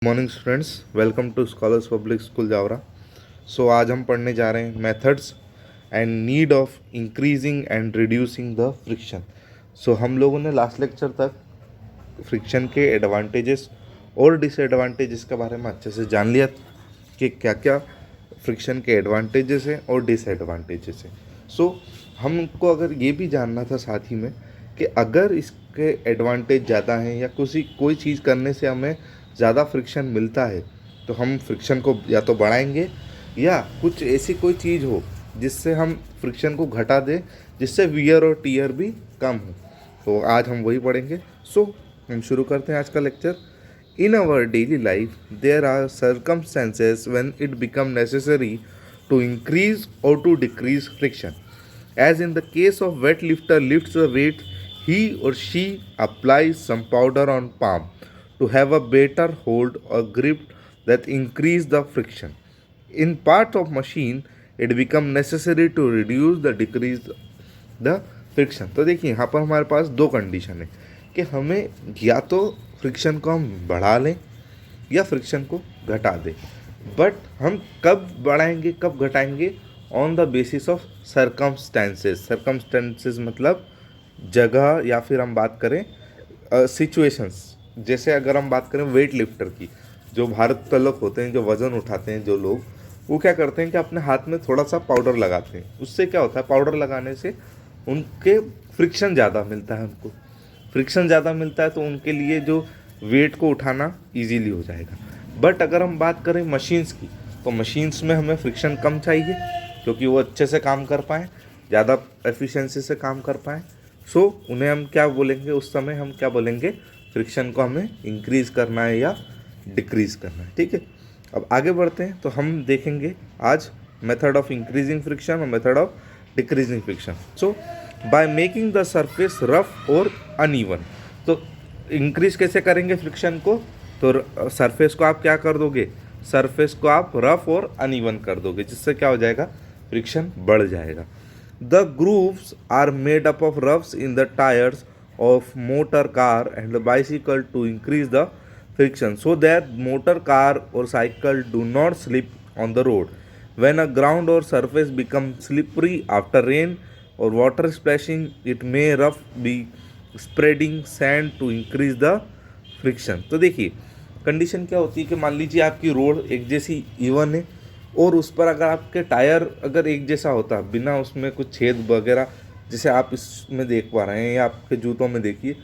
Morning students, welcome to scholars public school Jaora. So आज हम पढ़ने जा रहे हैं methods and need of increasing and reducing the friction. So हम लोगों ने लास्ट लेक्चर तक फ्रिक्शन के एडवांटेजेस और डिसएडवांटेजेस के बारे में अच्छे से जान लिया कि क्या क्या फ्रिक्शन के एडवांटेजेस हैं और डिसएडवांटेजेस हैं। सो हमको अगर ये भी जानना था साथ ही में कि अगर इसके एडवांटेज ज़्यादा हैं या कोई चीज़ करने से हमें ज़्यादा फ्रिक्शन मिलता है तो हम फ्रिक्शन को या तो बढ़ाएंगे या कुछ ऐसी कोई चीज़ हो जिससे हम फ्रिक्शन को घटा दें, जिससे वियर और टीयर भी कम हो। तो आज हम वही पढ़ेंगे। सो हम शुरू करते हैं आज का lecture. In our daily life there are circumstances when it become necessary to increase और to decrease friction. As in the case of wet lifter lifts the weight, he or she applies some powder on palm to have a better hold or grip that increase the friction. In part of machine, it become necessary to reduce the decrease the friction. तो देखिए यहाँ पर हमारे पास दो condition है कि हमें या तो फ्रिक्शन को हम बढ़ा लें या फ्रिक्शन को घटा दें। बट हम कब बढ़ाएंगे कब घटाएंगे? On the basis of circumstances मतलब जगह, या फिर हम बात करें सिचुएशंस। जैसे अगर हम बात करें वेट लिफ्टर की, जो भारोत्तोलक होते हैं, जो वज़न उठाते हैं जो लोग, वो क्या करते हैं कि अपने हाथ में थोड़ा सा पाउडर लगाते हैं। उससे क्या होता है, पाउडर लगाने से उनके फ्रिक्शन ज़्यादा मिलता है। उनको फ्रिक्शन ज़्यादा मिलता है तो उनके लिए जो वेट को उठाना इजीली हो जाएगा। बट अगर हम बात करें मशीन्स की, तो मशीन्स में हमें फ्रिक्शन कम चाहिए क्योंकि वो अच्छे से काम कर पाएँ, ज़्यादा एफिशिएंसी से काम कर पाएँ। सो उन्हें हम क्या बोलेंगे, उस समय हम क्या बोलेंगे, फ्रिक्शन को हमें इंक्रीज़ करना है या डिक्रीज़ करना है। ठीक है, अब आगे बढ़ते हैं। तो हम देखेंगे आज मेथड ऑफ इंक्रीजिंग फ्रिक्शन और method of decreasing friction. So by making the surface rough और अनइवन। तो इंक्रीज कैसे करेंगे फ्रिक्शन को? तो सरफेस को आप क्या कर दोगे, सरफेस को आप रफ और अनइवन कर दोगे, जिससे क्या हो जाएगा, फ्रिक्शन बढ़ जाएगा। The grooves are made up of roughs in the tyres of motor car and bicycle to increase the friction so that motor car or cycle do not slip on the road. When a ground or surface becomes slippery after rain or water splashing, it may rough be spreading sand to increase the friction. तो देखिए condition क्या होती है कि मान लीजिए आपकी road एक जैसी इवन है और उस पर अगर आपके टायर अगर एक जैसा होता बिना उसमें कुछ छेद वगैरह, जैसे आप इसमें देख पा रहे हैं या आपके जूतों में देखिए,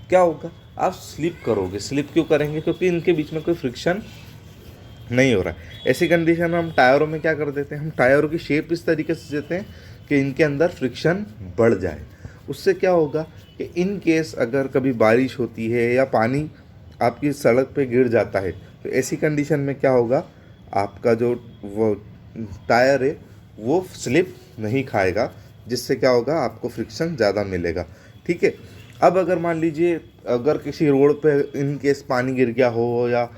क्या होगा, आप स्लिप करोगे। स्लिप क्यों करेंगे? क्योंकि इनके बीच में कोई फ्रिक्शन नहीं हो रहा है। ऐसी कंडीशन में हम टायरों में क्या कर देते हैं, हम टायरों की शेप इस तरीके से देते हैं कि इनके अंदर फ्रिक्शन बढ़ जाए। उससे क्या होगा कि इन केस अगर कभी बारिश होती है या पानी आपकी सड़क पे गिर जाता है, तो ऐसी कंडीशन में क्या होगा, आपका जो वो टायर है वो स्लिप नहीं खाएगा, जिससे क्या होगा, आपको फ्रिक्शन ज़्यादा मिलेगा। ठीक है, अब अगर मान लीजिए अगर किसी रोड पे इन केस पानी गिर गया हो या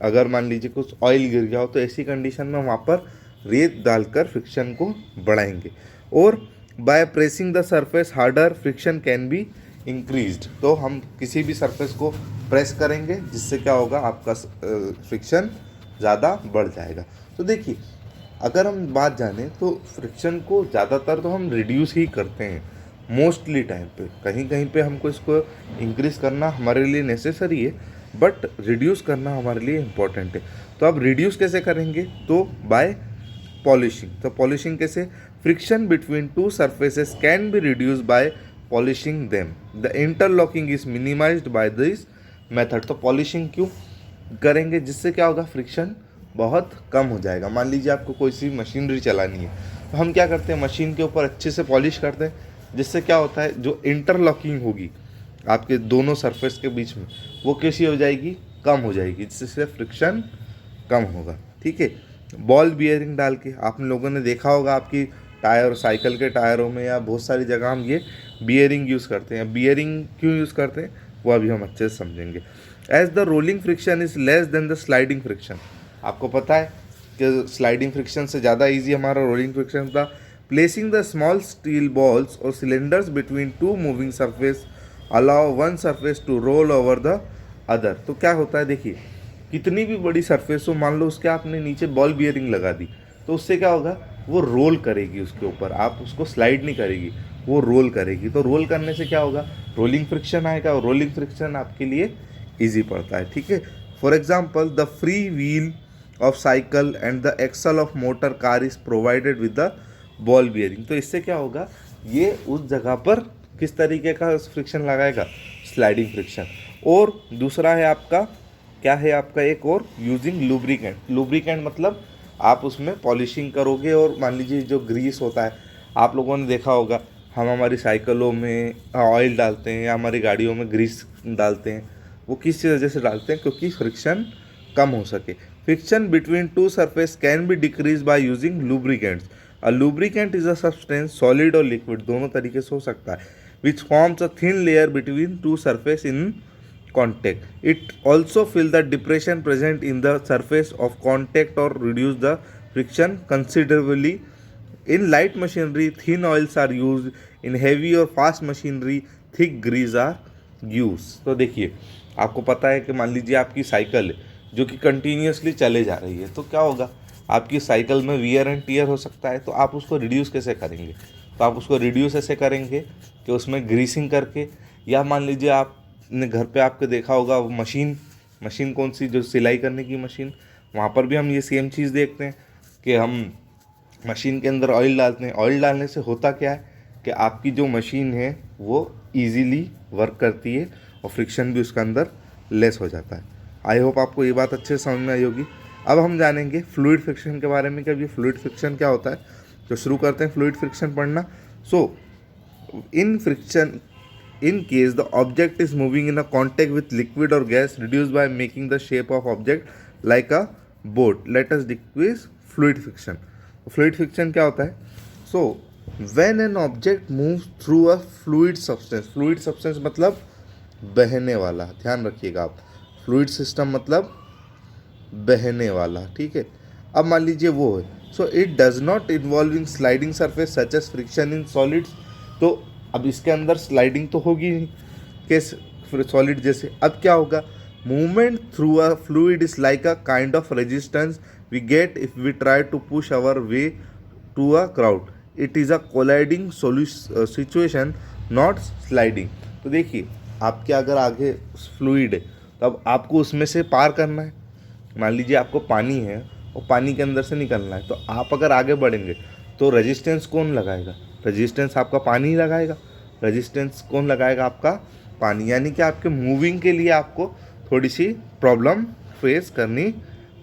अगर मान लीजिए कुछ ऑयल गिर गया हो, तो ऐसी कंडीशन में वहाँ पर रेत डालकर फ्रिक्शन को बढ़ाएंगे। और by pressing the surface harder friction can be increased. तो हम किसी भी सरफेस को प्रेस करेंगे जिससे क्या होगा, आपका फ्रिक्शन ज़्यादा बढ़ जाएगा। तो देखिए अगर हम बात जानें तो फ्रिक्शन को ज़्यादातर तो हम रिड्यूस ही करते हैं मोस्टली टाइम पे। कहीं कहीं पे हमको इसको इंक्रीज़ करना हमारे लिए नेसेसरी है, बट रिड्यूस करना हमारे लिए इम्पॉर्टेंट है। तो अब रिड्यूस कैसे करेंगे? तो बाय पॉलिशिंग। तो पॉलिशिंग कैसे? Friction between two surfaces can be reduce by polishing them. The interlocking is minimised by this method. तो पॉलिशिंग क्यों करेंगे? जिससे क्या होगा, फ्रिक्शन बहुत कम हो जाएगा। मान लीजिए आपको कोई सी मशीनरी चलानी है, तो हम क्या करते हैं, मशीन के ऊपर अच्छे से पॉलिश करते हैं, जिससे क्या होता है, जो इंटरलॉकिंग होगी आपके दोनों सरफेस के बीच में, वो कैसी हो जाएगी, कम हो जाएगी, जिससे फ्रिक्शन कम होगा। ठीक है, बॉल बियरिंग डाल के आप लोगों ने देखा होगा, आपकी टायर, साइकिल के टायरों में या बहुत सारी जगह हम ये बियरिंग यूज़ करते हैं। बियरिंग क्यों यूज़ करते हैं वो अभी हम अच्छे से समझेंगे। As the rolling friction is less than the sliding friction. आपको पता है कि स्लाइडिंग फ्रिक्शन से ज़्यादा ईजी हमारा रोलिंग फ्रिक्शन था। Placing the small steel balls or cylinders between two moving surface allow one surface to roll over the other. तो क्या होता है, देखिए कितनी भी बड़ी सरफेस हो, मान लो उसके आपने नीचे बॉल बियरिंग लगा दी, तो उससे क्या होगा, वो रोल करेगी उसके ऊपर, आप उसको स्लाइड नहीं करेगी, वो रोल करेगी। तो रोल करने से क्या होगा, रोलिंग फ्रिक्शन आएगा, और रोलिंग फ्रिक्शन आपके लिए ईजी पड़ता है, ठीक है। For example, the free wheel of cycle and the axle of motor car is provided with the ball bearing. तो इससे क्या होगा, ये उस जगह पर किस तरीके का फ्रिक्शन लगाएगा, स्लाइडिंग फ्रिक्शन। और दूसरा है आपका, क्या है आपका एक और, यूजिंग लुब्रिकेंट। लुब्रिकेंट मतलब आप उसमें पॉलिशिंग करोगे, और मान लीजिए जो ग्रीस होता है, आप लोगों ने देखा होगा, हम हमारी साइकिलों में ऑयल डालते हैं या हमारी गाड़ियों में ग्रीस डालते हैं, वो किस वजह से डालते हैं, क्योंकि फ्रिक्शन कम हो सके। Friction between to surface can be decrease by using lubricants. A lubricant is a substance, solid और लिक्विड दोनों तरीके से हो सकता है, which forms a thin layer between two surface in contact. It also fill the depression present in the surface of contact or reduce the friction considerably. In light machinery, thin oils are used. In heavy or fast machinery, thick grease are used. तो देखिए, आपको पता है कि मान लीजिए आपकी cycle है जो कि कंटिन्यूसली चले जा रही है, तो क्या होगा, आपकी साइकिल में वियर एंड टीयर हो सकता है। तो आप उसको रिड्यूस कैसे करेंगे, तो आप उसको रिड्यूस ऐसे करेंगे कि उसमें ग्रीसिंग करके, या मान लीजिए आपने घर पे आपके देखा होगा वो मशीन कौन सी, जो सिलाई करने की मशीन, वहाँ पर भी हम ये सेम चीज़ देखते हैं कि हम मशीन के अंदर ऑयल डालते हैं। ऑयल डालने से होता क्या है कि आपकी जो मशीन है वो इजीली वर्क करती है और फ्रिक्शन भी उसके अंदर लेस हो जाता है। आई होप आपको ये बात अच्छे से समझ में आई होगी। अब हम जानेंगे फ्लूइड फ्रिक्शन के बारे में कि अभी फ्लूइड फ्रिक्शन क्या होता है। तो शुरू करते हैं फ्लूइड फ्रिक्शन पढ़ना। So in friction, in case the object is moving in a contact with liquid or gas reduced by making the shape of object like a boat, let us decrease fluid friction. Fluid friction क्या होता है? So when an object moves through a fluid substance मतलब बहने वाला, ध्यान रखिएगा आप, fluid system मतलब बहने वाला, ठीक है। अब मान लीजिए वो है, so it does not involving sliding surface such as friction in solids. तो अब इसके अंदर स्लाइडिंग तो होगी नहीं कैसे सॉलिड जैसे। अब क्या होगा, movement through a fluid is like a kind of resistance we get if we try to push our way to a crowd. It is a colliding situation not sliding. तो देखिए, आपके अगर आगे फ्लूइड है तो अब आपको उसमें से पार करना है। मान लीजिए आपको पानी है और पानी के अंदर से निकलना है, तो आप अगर आगे बढ़ेंगे तो रेजिस्टेंस कौन लगाएगा, रेजिस्टेंस आपका पानी ही लगाएगा। रेजिस्टेंस कौन लगाएगा, आपका पानी। यानी कि आपके मूविंग के लिए आपको थोड़ी सी प्रॉब्लम फेस करनी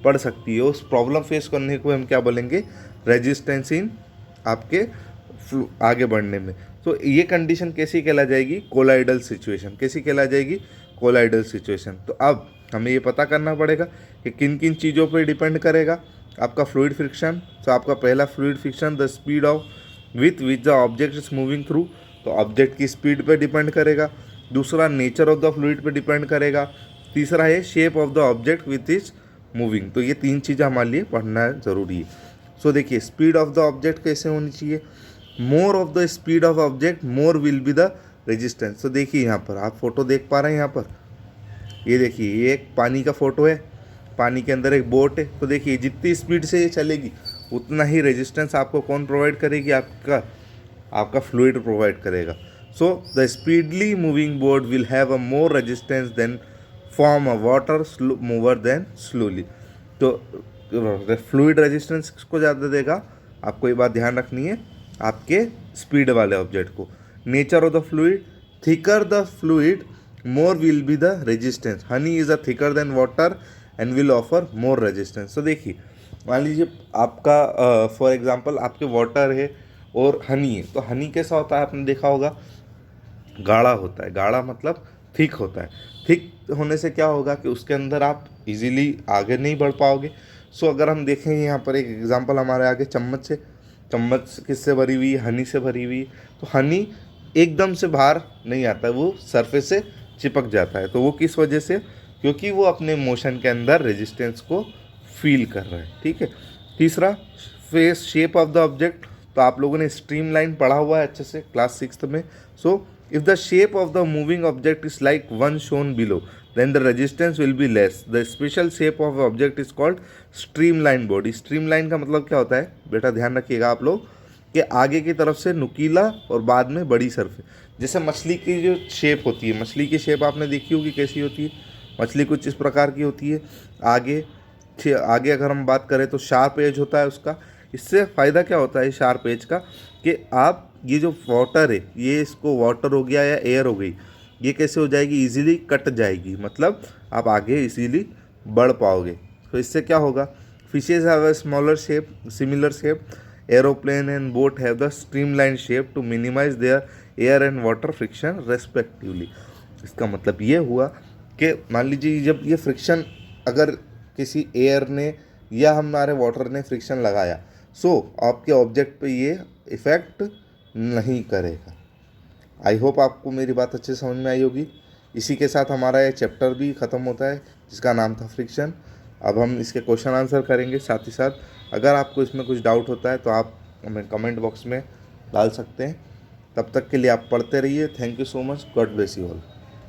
पड़ सकती है। उस प्रॉब्लम फेस करने को हम क्या बोलेंगे, रेजिस्टेंस इन आपके आगे बढ़ने में। तो ये कंडीशन कैसी कहला जाएगी, कोलाइडल सिचुएशन। कैसी कहला जाएगी, कोलाइडल सिचुएशन। तो अब हमें ये पता करना पड़ेगा कि किन किन चीज़ों पे डिपेंड करेगा आपका फ्लूइड फ्रिक्शन। तो आपका पहला fluid friction, the speed of with which the object is moving through, तो ऑब्जेक्ट की स्पीड पे डिपेंड करेगा। दूसरा, नेचर ऑफ द फ्लूइड पे डिपेंड करेगा। तीसरा है shape of the object with is moving. तो ये तीन चीज़ें हमारे लिए पढ़ना ज़रूरी है। सो देखिए, स्पीड ऑफ द ऑब्जेक्ट कैसे होनी चाहिए, more of the speed of object more will be the resistance. तो देखिए यहाँ पर आप फोटो देख पा रहे हैं, यहाँ पर ये देखिए, ये एक पानी का फोटो है, पानी के अंदर एक बोट है। तो देखिए, जितनी स्पीड से ये चलेगी उतना ही रेजिस्टेंस आपको कौन प्रोवाइड करेगी, आपका फ्लूइड प्रोवाइड करेगा। So the speedly moving boat will have a more resistance than form a water mover than slowly. तो फ्लूइड रेजिस्टेंस किसको ज़्यादा देगा, आपको ये बात ध्यान रखनी है, आपके स्पीड वाले ऑब्जेक्ट को। Nature of the fluid, thicker the fluid more will be the resistance. Honey is a thicker than water and will offer more resistance. तो देखिए, मान लीजिए आपका फॉर एग्जांपल आपके वाटर है और हनी है। तो हनी कैसा होता है, आपने देखा होगा, गाढ़ा होता है। गाढ़ा मतलब थिक होता है। थिक होने से क्या होगा कि उसके अंदर आप इजीली आगे नहीं बढ़ पाओगे। सो अगर हम देखें यहाँ पर एक एग्जांपल हमारे आगे चम्मच से, चम्मच किससे भरी हुई, हनी से भरी हुई। तो हनी एकदम से बाहर नहीं आता, वो सरफेस से चिपक जाता है। तो वो किस वजह से, क्योंकि वो अपने मोशन के अंदर रेजिस्टेंस को फील कर रहा है, ठीक है। तीसरा, face shape of the object. तो आप लोगों ने स्ट्रीम लाइन पढ़ा हुआ है अच्छे से क्लास 6 में। So if the shape of the moving object is like one shown below, then the resistance will be less. The special shape of object is called streamline body. streamline का मतलब क्या होता है बेटा, ध्यान रखिएगा आप लोग, कि आगे की तरफ से नुकीला और बाद में बड़ी सरफेस। जैसे मछली की जो शेप होती है, मछली की शेप आपने देखी होगी कैसी होती है, मछली कुछ इस प्रकार की होती है। आगे अगर हम बात करें तो शार्प एज होता है उसका। इससे फ़ायदा क्या होता है शार्प एज का, कि आप ये जो वाटर है, ये इसको वाटर हो गया या एयर हो गई, ये कैसे हो जाएगी, इजीली कट जाएगी, मतलब आप आगे इजीली बढ़ पाओगे। तो इससे क्या होगा, fishes have a smaller shape, similar shape, aeroplane and boat have the streamline shape to minimise their air and water friction respectively. इसका मतलब ये हुआ कि मान लीजिए जब ये फ्रिक्शन अगर किसी एयर ने या हमारे वाटर ने फ्रिक्शन लगाया, सो आपके ऑब्जेक्ट पे ये इफ़ेक्ट नहीं करेगा। आई होप आपको मेरी बात अच्छे समझ में आई होगी। इसी के साथ हमारा ये चैप्टर भी ख़त्म होता है जिसका नाम था फ्रिक्शन। अब हम इसके क्वेश्चन आंसर करेंगे साथ ही साथ। अगर आपको इसमें कुछ डाउट होता है तो आप हमें कमेंट बॉक्स में डाल सकते हैं। तब तक के लिए आप पढ़ते रहिए। Thank you so much. God bless you all.